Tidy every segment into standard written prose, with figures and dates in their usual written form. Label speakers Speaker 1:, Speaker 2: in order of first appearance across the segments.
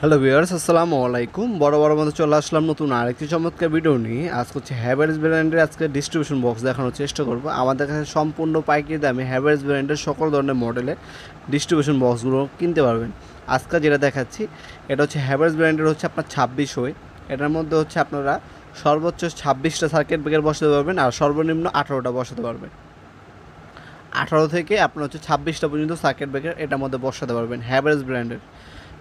Speaker 1: Hello viewers, আসসালামু আলাইকুম। বড় মতো চলে আসলাম নতুন আরেকটি চমৎকার ভিডিও নিয়ে। আজকে হচ্ছে হ্যাভেলস ব্র্যান্ডের আজকে ডিস্ট্রিবিউশন বক্স দেখানোর চেষ্টা করব। আমাদের কাছে সম্পূর্ণ পাইকারি দামে হ্যাভেলস ব্র্যান্ডের সকল ধরনের মডেলের ডিস্ট্রিবিউশন বক্সগুলো কিনতে পারবেন। আজকে যেটা দেখাচ্ছি এটা হচ্ছে হ্যাভেলস ব্র্যান্ডের হচ্ছে আপনার 26 হয়। এটার মধ্যে হচ্ছে আপনারা সর্বোচ্চ 26টা সার্কিট ব্রেকার বসাতে পারবেন আর সর্বনিম্ন 18টা বসাতে পারবেন। 18 থেকে আপনার হচ্ছে 26টা পর্যন্ত সার্কিট ব্রেকার এটার মধ্যে বসাতে পারবেন হ্যাভেলস ব্র্যান্ডের।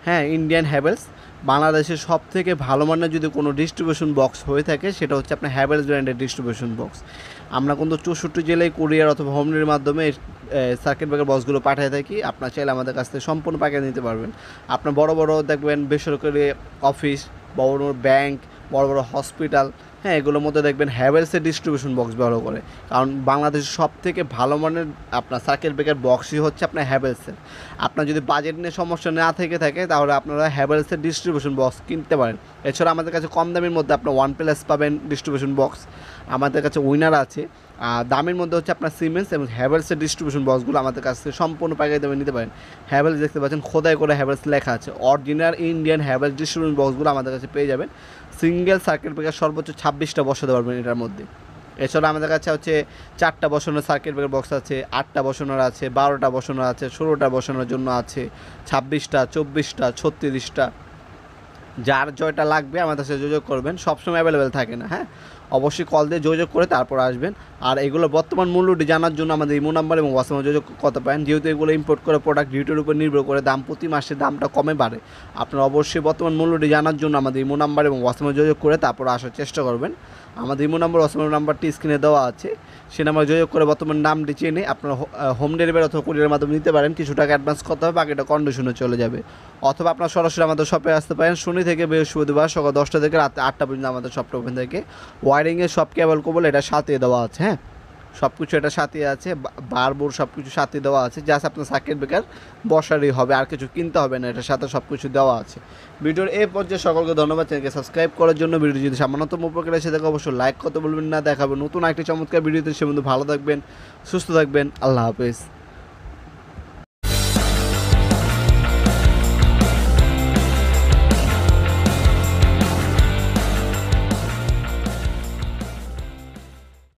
Speaker 1: হ্যাঁ, ইন্ডিয়ান হ্যাভেলস বাংলাদেশের সব থেকে ভালো মানের যদি কোনো ডিস্ট্রিবিউশন বক্স হয়ে থাকে সেটা হচ্ছে আপনার হ্যাভেলস ব্র্যান্ডের ডিস্ট্রিবিউশন বক্স। আমরা কিন্তু 64 জেলায় কুরিয়ার অথবা হোম ডেলিভারির মাধ্যমে সার্কিট ব্রেকার বক্সগুলো পাঠিয়ে থাকি। আপনার চাইলে আমাদের কাছ থেকে সম্পূর্ণ প্যাকেজ নিতে পারবেন। আপনার বড় দেখবেন বেসরকারি অফিস, বড় ব্যাংক, বড় হসপিটাল, হ্যাঁ, এগুলোর মধ্যে দেখবেন হ্যাভেলসের ডিস্ট্রিবিউশন বক্স ব্যবহার করে। কারণ বাংলাদেশের সব থেকে ভালো মানের আপনার সার্কিট ব্রেকার বক্সই হচ্ছে আপনার হ্যাভেলসের। আপনার যদি বাজেট নিয়ে সমস্যা না থেকে থাকে তাহলে আপনারা হ্যাভেলসের ডিস্ট্রিবিউশন বক্স কিনতে পারেন। এছাড়া আমাদের কাছে কম দামের মধ্যে আপনার ওয়ান প্লাস পাবেন ডিস্ট্রিবিউশন বক্স, আমাদের কাছে উইনার আছে। দামের মধ্যে হচ্ছে আপনার সিমেন্স এবং হ্যাভেলসের ডিস্ট্রিবিউশন বক্সগুলো আমাদের কাছ থেকে সম্পূর্ণ পাইকারি দামে নিতে পারেন। হ্যাভেলস দেখতে পাচ্ছেন খোদাই করে হ্যাভেলস লেখা আছে। অরিজিনাল ইন্ডিয়ান হ্যাভেলস ডিস্ট্রিবিউশন বক্সগুলো আমাদের কাছে পেয়ে যাবেন। সিঙ্গেল সার্কিট ব্রেকার সর্বোচ্চ 26টা বসাতে পারবেন এটার মধ্যে। এছাড়া আমাদের কাছে হচ্ছে 4টা বসানোর সার্কিট ব্রেকার বক্স আছে, 8টা বসানোর আছে, 12টা বসানোর আছে, 16টা বসানোর জন্য আছে, 26টা, 24টা, 36টা, যার জয়টা লাগবে আমাদের সাথে যোগাযোগ করবেন। সবসময় অ্যাভেলেবেল থাকে না, হ্যাঁ, অবশ্যই কল দিয়ে যোগাযোগ করে তারপর আসবেন। আর এগুলো বর্তমান মূল্যটি জানার জন্য আমাদের ইমো নাম্বার এবং হোয়াটসঅ্যাপে যোগাযোগ করতে পারেন। যেহেতু এগুলো ইম্পোর্ট করে প্রোডাক্ট ডিউটির উপর নির্ভর করে দাম প্রতি মাসে দামটা কমে বাড়ে। আপনারা অবশ্যই বর্তমান মূল্যটি জানার জন্য আমাদের ইমো নাম্বার এবং হোয়াটসঅ্যাপে যোগাযোগ করে তারপর আসার চেষ্টা করবেন। আমাদের ইমো নাম্বার হোয়াটসঅ্যাপ নাম্বারটি স্ক্রিনে দেওয়া আছে, সে নাম্বারে যোগাযোগ করে বর্তমান নামটি চেনে আপনারা হোম ডেলিভারি অথবা কুরিয়ারের মাধ্যমে নিতে পারেন। কিছু টাকা অ্যাডভান্স করতে হবে, বাকিটা কন্ডিশনে চলে যাবে। অথবা আপনার সরাসরি আমাদের শপে আসতে পারেন। শনি থেকে বৃহস্পতিবার সকাল 10টা থেকে রাত 8টা পর্যন্ত আমাদের শপটা ওপেন থাকে। ওয়ারিংয়ের সব কেবল কবল এটা সাথে দেওয়া আছে, হ্যাঁ, সব কিছু এটা সাথে আছে, বারবোর্ড সব কিছু সাথে দেওয়া আছে। জাস্ট আপনার সার্কিট ব্রেকার বসারই হবে, আর কিছু কিনতে হবে না, এটার সাথে সব কিছু দেওয়া আছে। ভিডিওর এই পর্যায়ে সকলকে ধন্যবাদ। চ্যানেলকে সাবস্ক্রাইব করার জন্য। ভিডিও যদি সামান্যতম উপকার এসে থাকে অবশ্যই লাইক করতে বলবেন না। দেখাবে নতুন একটি চমৎকার ভিডিওতে। সে বন্ধু ভালো থাকবেন, সুস্থ থাকবেন। আল্লাহ হাফেজ।